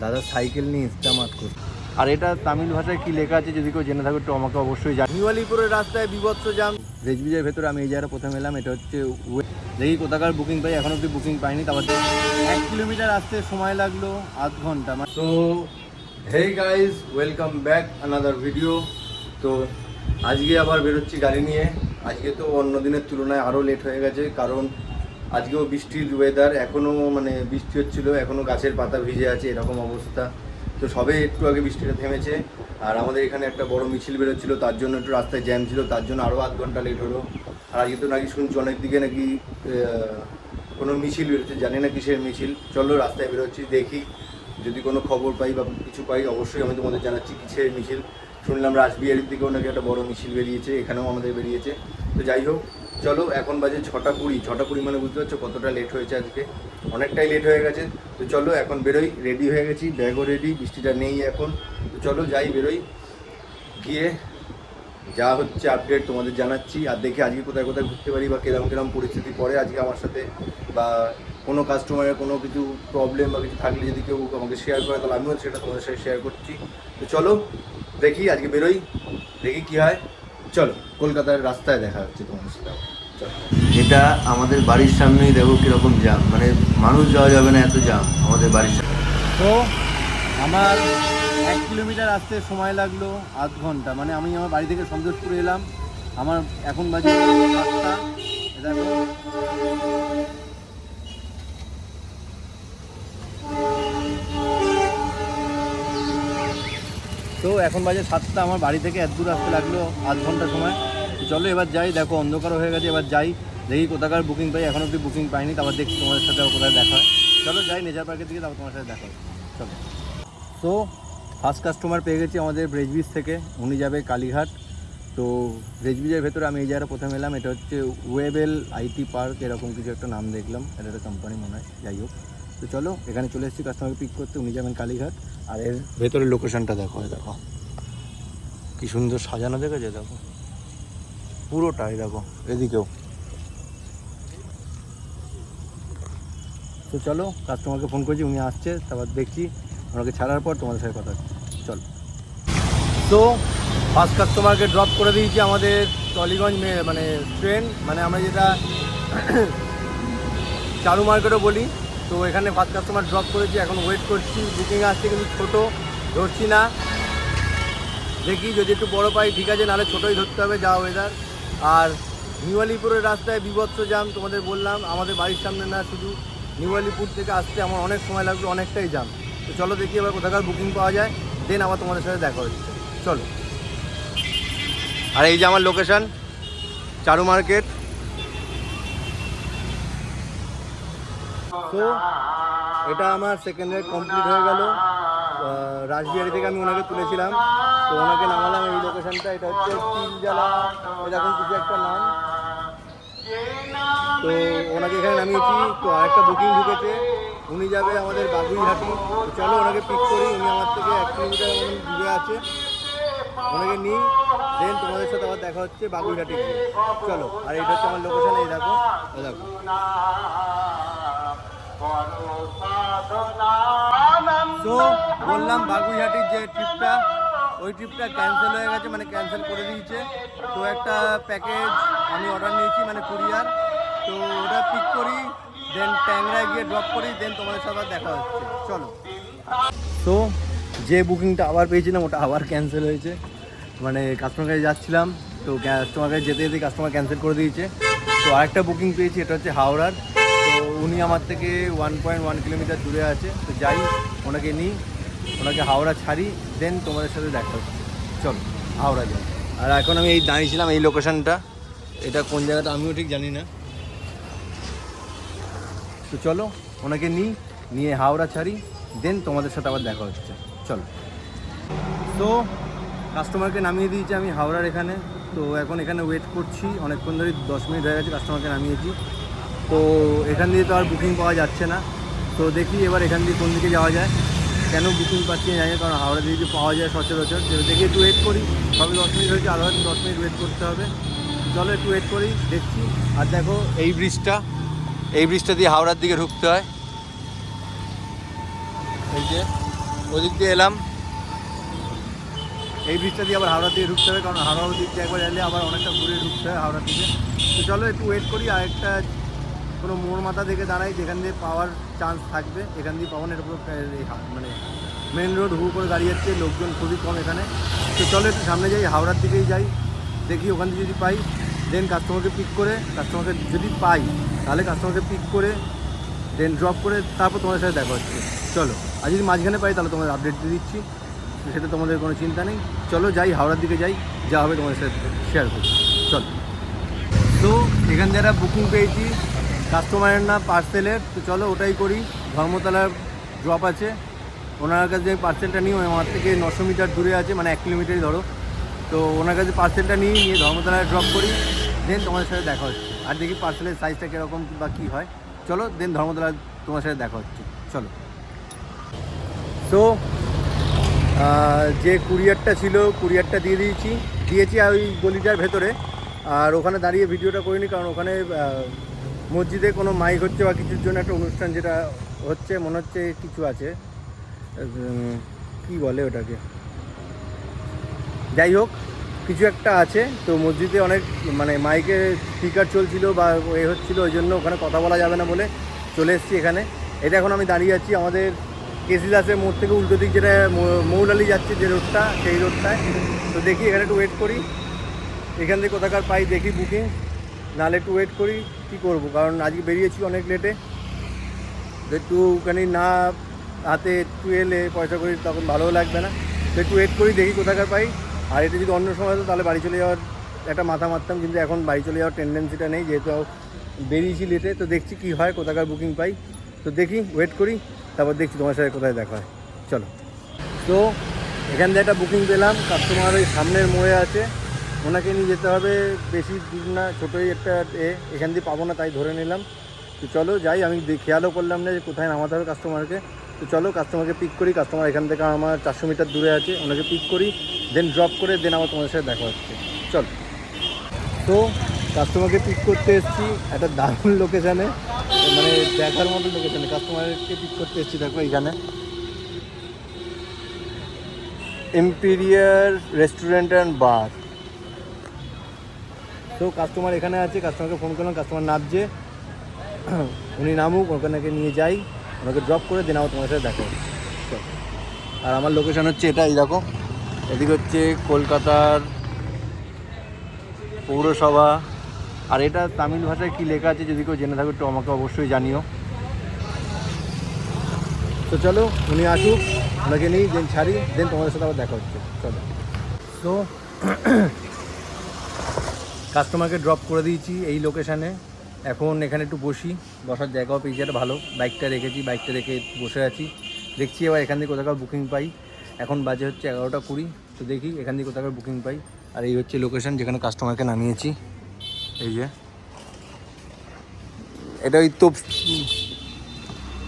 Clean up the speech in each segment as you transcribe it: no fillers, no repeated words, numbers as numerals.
দাদা সাইকেল নিয়ে ইস্তামাত করছে। আর এটা তামিল ভাষায় কি লেখা আছে যদি কেউ জেনে থাকো তো আমাকে অবশ্যই জানি। নিওয়ালিপুরের রাস্তায় বিভৎস জাম। রেজবিজের ভেতরে আমি এই জায়গাটা প্রথমে এলাম। এটা হচ্ছে দেখি কোথাকার বুকিং পাই, এখন অব্দি বুকিং পাইনি। তারপর 1 কিলোমিটার আসতে সময় লাগলো আধ ঘন্টা। তো hey guys, welcome back another video. তো আজকে আবার বেরোচ্ছি গাড়ি নিয়ে। আজকে তো অন্য দিনের তুলনায় আরও লেট হয়ে গেছে, কারণ আজকেও বৃষ্টির ওয়েদার, এখনও মানে বৃষ্টি হচ্ছিলো, এখনও গাছের পাতা ভিজে আছে, এরকম অবস্থা। তো সবে একটু আগে বৃষ্টিটা থেমেছে। আর আমাদের এখানে একটা বড় মিছিল বেরোচ্ছিলো, তার জন্য একটু রাস্তায় জ্যাম ছিল, তার জন্য আরও আধ ঘন্টা লেট হলো। আর আজকে তো নাকি শুনছি অনেক দিকে নাকি কোনো মিছিল বেরোচ্ছে, জানি না কিসের মিছিল। চলো রাস্তায় বেরোচ্ছি, দেখি যদি কোনো খবর পাই বা কিছু পাই অবশ্যই আমি তোমাদের জানাচ্ছি কিসের মিছিল। শুনলাম রাসবিহারির দিকেও নাকি একটা বড় মিছিল বেরিয়েছে, এখানেও আমাদের বেরিয়েছে। তো যাই হোক, চলো এখন বাজে 6:20 মানে বুঝতে পারছো কতটা লেট হয়েছে আজকে, অনেকটাই লেট হয়ে গেছে। তো চলো এখন বেরোই, রেডি হয়ে গেছি, ব্যাগও রেডি, বৃষ্টিটা নেই এখন। তো চলো যাই, বেরোই, গিয়ে যা হচ্ছে আপডেট তোমাদের জানাচ্ছি। আর দেখি আজকে কোথায় কোথায় ঘুরতে পারি বা কিরম পরিস্থিতি পড়ে আজকে আমার সাথে, বা কোনো কাস্টমারের কোনো কিছু প্রবলেম বা কিছু থাকলে যদি কেউ আমাকে শেয়ার করে তাহলে আমিও সেটা তোমাদের সাথে শেয়ার করছি। তো চলো দেখি আজকে বেরোই, দেখি কী হয়। চলো কলকাতার রাস্তায় দেখা হচ্ছে তোমাদের সাথে। চলো, এটা আমাদের বাড়ির সামনেই, দেখো কীরকম জাম, মানে মানুষ যাওয়া যাবে না এত জাম আমাদের বাড়ির সামনে। তো আমার 1 কিলোমিটার আসতে সময় লাগলো আধ ঘন্টা। মানে আমি আমার বাড়ি থেকে সন্তোষপুরে এলাম, আমার এখন বাজে 7টা। দেখো তো এখন বাজে 7টা, আমার বাড়ি থেকে এত দূর আসতে লাগলো আধ ঘন্টা সময়। চলো এবার যাই, দেখো অন্ধকার হয়ে গেছে, এবার যাই দেখি কোথাকার বুকিং পাই, এখন অব্দি বুকিং পাইনি। তারপর দেখছি তোমাদের সাথে কোথায় দেখা হয়। চলো যাই নেচার পার্কের দিকে, তারপর তোমার সাথে দেখা হয়। চলো। তো ফার্স্ট কাস্টমার পেয়ে গেছি আমাদের ব্রেজবিজ থেকে, উনি যাবে কালীঘাট। তো ব্রেজবিজের ভেতরে আমি এই জায়গাটা প্রথমে এলাম। এটা হচ্ছে ওয়েবেল আইটি পার্ক, এরকম কিছু একটা নাম দেখলাম, এটা একটা কোম্পানি মনে হয়, যাই হোক। তো চলো এখানে চলে এসেছি কাস্টমারকে পিক করতে, উনি যাবেন কালীঘাট। আর এর ভেতরের লোকেশনটা দেখো, দেখো কি সুন্দর সাজানো, দেখেছে দেখো পুরোটাই, দেখো এদিকেও। তো চলো কাস্টমারকে ফোন করছি, উনি আসছে, তারপর দেখছি ওনাকে ছাড়ার পর তোমাদের সাথে কথা হচ্ছে। চলো। তো ফার্স্ট কাস্টমারকে ড্রপ করে দিয়েছি আমাদের টলিগঞ্জ মানে ট্রেন, মানে আমরা যেটা চারু মার্কেটও বলি। তো এখানে ফার্স্ট কাস্টমার ড্রপ করেছি, এখন ওয়েট করছি, বুকিং আসছে কিন্তু ছোটো ধরছি না। দেখি যদি একটু বড় পাই ঠিক আছে, নাহলে ছোটোই ধরতে হবে, যা ওয়েদার। আর নিওয়ালিপুরের রাস্তায় বিভৎস জাম, তোমাদের বললাম আমাদের বাড়ির সামনে না, শুধু নিওয়ালিপুর থেকে আসতে আমার অনেক সময় লাগবে, অনেকটাই জাম। তো চলো দেখি এবার কোথাকার বুকিং পাওয়া যায়, দেন আবার তোমাদের সাথে দেখা হচ্ছে। চলো। আর এই যে আমার লোকেশান চারু মার্কেট। তো এটা আমার সেকেন্ড রাইড কমপ্লিট হয়ে গেল। রাসবিহারি থেকে আমি ওনাকে তুলেছিলাম, তো ওনাকে নামালাম এই লোকেশানটা। এটা হচ্ছে তিলজালা, এরকম কিছু একটা নাম। তো ওনাকে এখানে নামিয়েছি। তো আরেকটা বুকিং ঢুকেছে, উনি যাবে আমাদের বাগুইহাটি। তো চলো ওনাকে পিক করি, উনি আমার থেকে 1 কিলোমিটার মতন দূরে আছে, ওনাকে নিই, দেন তোমাদের সাথে আবার দেখা হচ্ছে বাগুইহাটি গিয়ে। চলো। আর এটা হচ্ছে আমার লোকেশান, এই দেখো, এই দেখো। তো বললাম বাগুইহাটির যে ট্রিপটা, ওই ট্রিপটা ক্যান্সেল হয়ে গেছে, মানে ক্যান্সেল করে দিয়েছে। তো একটা প্যাকেজ আমি অর্ডার নিয়েছি, মানে কুরিয়ার। তো ওটা পিক করি, দেন ট্যাংরায় গিয়ে ড্রপ করি, দেন তোমাদের সাথে দেখা হচ্ছে। চলো। তো যে বুকিংটা আবার পেয়েছিলাম ওটা আবার ক্যান্সেল হয়েছে, মানে কাস্টমার কাছে যাচ্ছিলাম, তো কাস্টমার কাছে যেতে যেতে কাস্টমার ক্যান্সেল করে দিয়েছে। তো আরেকটা বুকিং পেয়েছি, এটা হচ্ছে হাওড়ার। তো উনি আমার থেকে 1.1 কিলোমিটার দূরে আছে। তো যাই, ওনাকে নিই, ওনাকে হাওড়া ছাড়ি, দেন তোমাদের সাথে দেখা হচ্ছে। চলো হাওড়া যাই। আর এখন আমি এই দাঁড়িয়েছিলাম এই লোকেশানটা, এটা কোন জায়গাটা আমিও ঠিক জানি না। তো চলো ওনাকে নিয়ে হাওড়া ছাড়ি, দেন তোমাদের সাথে আবার দেখা হচ্ছে। চলো। তো কাস্টমারকে নামিয়ে দিয়েছি আমি হাওড়ার এখানে। তো এখন এখানে ওয়েট করছি অনেকক্ষণ ধরে, 10 মিনিট হয়ে গেছে কাস্টমারকে নামিয়েছি। তো এখান দিয়ে তো আর বুকিং পাওয়া যাচ্ছে না। তো দেখি এবার এখান দিয়ে কোন দিকে যাওয়া যায়, কেন বুকিং পাচ্ছি না জানি, কারণ হাওড়া দিয়ে যদি পাওয়া যায় সচরাচর। দেখি একটু ওয়েট করি, সবে 10 মিনিট হয়েছে, আরও 10 মিনিট ওয়েট করতে হবে। চলো একটু ওয়েট করি, দেখছি। আর দেখো এই ব্রিজটা দিয়ে হাওড়ার দিকে ঢুকতে হয়, এই যে ওদিক দিয়ে এলাম, এই ব্রিজটা দিয়ে আবার হাওড়া দিয়ে ঢুকতে হবে, কারণ হাওড়া দিক দিয়ে একবার এলে আবার অনেকটা ঘুরে ঢুকতে হয় হাওড়া থেকে। তো চলো একটু ওয়েট করি, আর একটা কোনো মোড় মাথা দেখে দাঁড়াই যেখান দিয়ে পাওয়ার চান্স থাকবে, এখান দিয়ে পাবো না। এটা পুরো মানে মেন রোড, হু করে গাড়ি যাচ্ছে, লোকজন খুবই কম এখানে। তো চলো একটু সামনে যাই, হাওড়ার দিকেই যাই, দেখি ওখান থেকে যদি পাই দেন কাস্টমারকে পিক করে, কাস্টমারকে যদি পাই তাহলে কাস্টমারকে পিক করে দেন ড্রপ করে তারপর তোমাদের সাথে দেখা হচ্ছে। চলো, আর যদি মাঝখানে পাই তাহলে তোমাদের আপডেট দিয়ে দিচ্ছি, সেটা তোমাদের কোনো চিন্তা নেই। চলো যাই, হাওড়ার দিকে যাই, যা হবে তোমাদের সাথে শেয়ার করছি। চলো, তো এখান থেকে একটা বুকিং পেয়েছি, কাস্টমারের না পার্সেলের। তো চলো ওটাই করি। ধর্মতলার ড্রপ আছে, ওনার কাছে আমি পার্সেলটা নিই, আমার থেকে 900 মিটার দূরে আছে, মানে 1 কিলোমিটারই ধরো। তো ওনার কাছে পার্সেলটা নিয়ে ধর্মতলায় ড্রপ করি, দেন তোমাদের সাথে দেখা হচ্ছে। আর দেখি পার্সেলের সাইজটা কীরকম বা কী হয়। চলো দেন ধর্মতলায় তোমার সাথে দেখা হচ্ছে। চলো, তো যে কুরিয়ারটা ছিল কুরিয়ারটা দিয়েছি আর ওই গলিটার ভেতরে। আর ওখানে দাঁড়িয়ে ভিডিওটা করিনি, কারণ ওখানে মসজিদে কোনো মাইক হচ্ছে বা কিছুর জন্য একটা অনুষ্ঠান যেটা হচ্ছে, মনে হচ্ছে কিছু আছে, কি বলে ওটাকে, যাই হোক কিছু একটা আছে। তো মসজিদে অনেক মানে মাইকে স্পিকার চলছিল বা এ হচ্ছিলো, ওই জন্য ওখানে কথা বলা যাবে না বলে চলে এসেছি এখানে। এটা এখন আমি দাঁড়িয়ে আছি আমাদের কেসি দাসের মোড় থেকে উল্টো দিক, যেটা মৌলালি যাচ্ছে যে রোডটা, সেই রোডটায়। তো দেখি এখানে একটু ওয়েট করি, এখান থেকে কোথাকার পাই দেখি বুকিং, নাহলে একটু ওয়েট করি। কী করবো, কারণ আজকে বেরিয়েছি অনেক লেটে, একটুখানি না হাতে একটু এলে পয়সা করি তখন ভালোও লাগবে না। তো একটু ওয়েট করি, দেখি কোথাকার পাই। আর এটা যদি অন্য সময় হতো তাহলে বাড়ি চলে যাওয়ার একটা মাথা মারতাম, কিন্তু এখন বাড়ি চলে যাওয়ার টেন্ডেন্সিটা নেই, যেহেতু বেরিয়েছি লেটে। তো দেখছি কী হয়, কোথাকার বুকিং পাই। তো দেখি, ওয়েট করি, তারপর দেখছি তোমার সাথে কোথায় দেখা হয়। চলো, তো এখান থেকে একটা বুকিং পেলাম, কাস্টমার ওই সামনের মোড়ে আছে, ওনাকে নিয়ে যেতে হবে, বেশি দূর না, ছোটোই একটা এখান দিয়ে পাবো না, তাই ধরে নিলাম। তো চলো যাই, আমি খেয়ালও করলাম না যে কোথায় নামাতে হবে কাস্টমারকে। তো চলো কাস্টমারকে পিক করি, কাস্টমার এখান থেকে আমার 400 মিটার দূরে আছে, ওনাকে পিক করি, দেন ড্রপ করে দেন আমার তোমাদের সাথে দেখা হচ্ছে। চলো, তো কাস্টমারকে পিক করতে এসেছি একটা দারুণ লোকেশানে, মানে দেখার মতো লোকেশানে কাস্টমারকে পিক করতে এসেছি। দেখো এইখানে এম্পিরিয়ার রেস্টুরেন্ট অ্যান্ড বার। তো কাস্টমার এখানে আছে, কাস্টমারকে ফোন করলাম, কাস্টমার নামছে, উনি নামুক, ওখানে নিয়ে যাই, ওনাকে ড্রপ করে দেন আমার তোমার সাথে দেখা হচ্ছে। আর আমার লোকেশান হচ্ছে এটা, এই দেখো, এদিকে হচ্ছে কলকাতার পৌরসভা। আর এটা তামিল ভাষায় কী লেখা আছে যদি কেউ জেনে থাকো একটু আমাকে অবশ্যই জানিও। তো চলো উনি আসুক, ওনাকে নিই, দেন ছাড়ি, দেন তোমাদের সাথে আবার দেখা হচ্ছে। চলো, তো কাস্টমারকে ড্রপ করে দিয়েছি এই লোকেশানে। এখন এখানে একটু বসার জায়গাও পেয়েছি একটা ভালো, বাইকটা রেখে বসে আছি, দেখছি এবার এখান থেকে কোথাকার বুকিং পাই। এখন বাজে হচ্ছে 11:20। তো দেখি এখান থেকে কোথাকার বুকিং পাই। আর এই হচ্ছে লোকেশান যেখানে কাস্টমারকে নামিয়েছি, এই যে এটা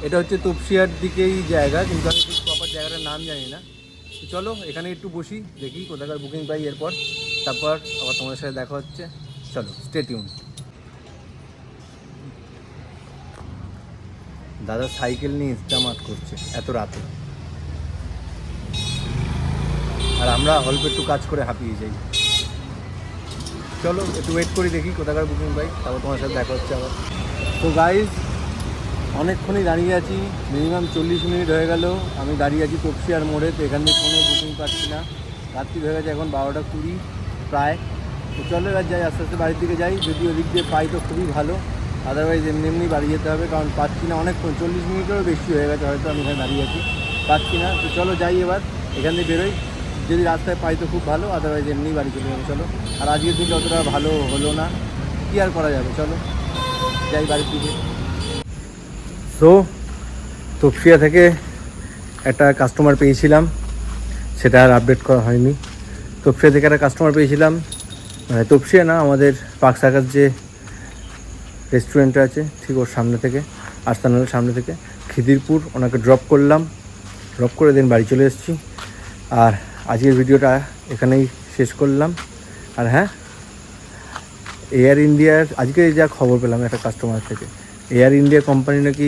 এটা হচ্ছে তপসিয়ার দিকেই জায়গা, কিন্তু আমি ঠিক প্রপার জায়গাটার নাম জানি না। তো চলো এখানে একটু বসি, দেখি কোথাকার বুকিং পাই, এরপর তারপর আবার তোমাদের সাথে দেখা হচ্ছে। চলো, স্টে টিউন। দাদা সাইকেল নিয়ে ইনস্টামার্ট করছে এত রাতে, আর আমরা অল্প একটু কাজ করে হাঁপিয়ে যাই। চলো একটু ওয়েট করি, দেখি কোথাকার বুকিং পাই, তারপর তোমার সাথে দেখা হচ্ছে আবার। তো গাইজ অনেকক্ষণই দাঁড়িয়ে আছি, মিনিমাম 40 মিনিট হয়ে গেল আমি দাঁড়িয়ে আছি তপসিয়ার মোড়ে। তো এখান থেকে কোনো বুকিং পাচ্ছি না, রাত্রি হয়ে গেছে এখন 12:20 প্রায়। তো চলো এবার যাই, আস্তে আস্তে বাড়ির দিকে যাই, যদি ওদিক দিয়ে পাই তো খুবই ভালো, আদারওয়াইজ এমনি বাড়ি যেতে হবে, কারণ পাচ্ছি না। অনেকক্ষণ 40 মিনিটেরও বেশি হয়ে গেছে হয়তো আমি এখানে দাঁড়িয়ে আছি, পাচ্ছি না। তো চলো যাই এবার, এখান থেকে বেরোই, যদি রাস্তায় পাই তো খুব ভালো, আদারওয়াইজ এমনি বাড়ি চলে যাবে। চলো, আর আজকের দিনটা অতটা ভালো হলো না, কী আর করা যাবে, চলো যাই বাড়ির দিকে। তো তপসিয়া থেকে একটা কাস্টমার পেয়েছিলাম, সেটা আর আপডেট করা হয়নি। তপসিয়া থেকে একটা কাস্টমার পেয়েছিলাম, মানে তপসিয়া না, আমাদের পার্ক সার্কাস যে রেস্টুরেন্টটা আছে ঠিক ওর সামনে থেকে, আস্তানার সামনে থেকে, খিদিরপুর। ওনাকে ড্রপ করলাম, ড্রপ করে দেন বাড়ি চলে এসেছি। আর আজকের ভিডিওটা এখানেই শেষ করলাম। আর হ্যাঁ, এয়ার ইন্ডিয়ার আজকে যা খবর পেলাম একটা কাস্টমার থেকে, এয়ার ইন্ডিয়া কোম্পানি নাকি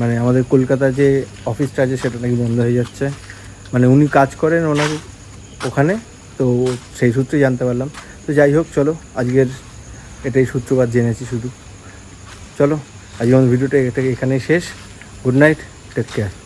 মানে আমাদের কলকাতার যে অফিসটা আছে সেটা নাকি বন্ধ হয়ে যাচ্ছে। মানে উনি কাজ করেন ওনার ওখানে, তো সেই সূত্রে জানতে পারলাম। তো যাই হোক, চলো আজকের এটাই সূত্রপাত জেনেছি শুধু। চলো আজকে আমাদের ভিডিওটা এখানেই শেষ। Good night, take care.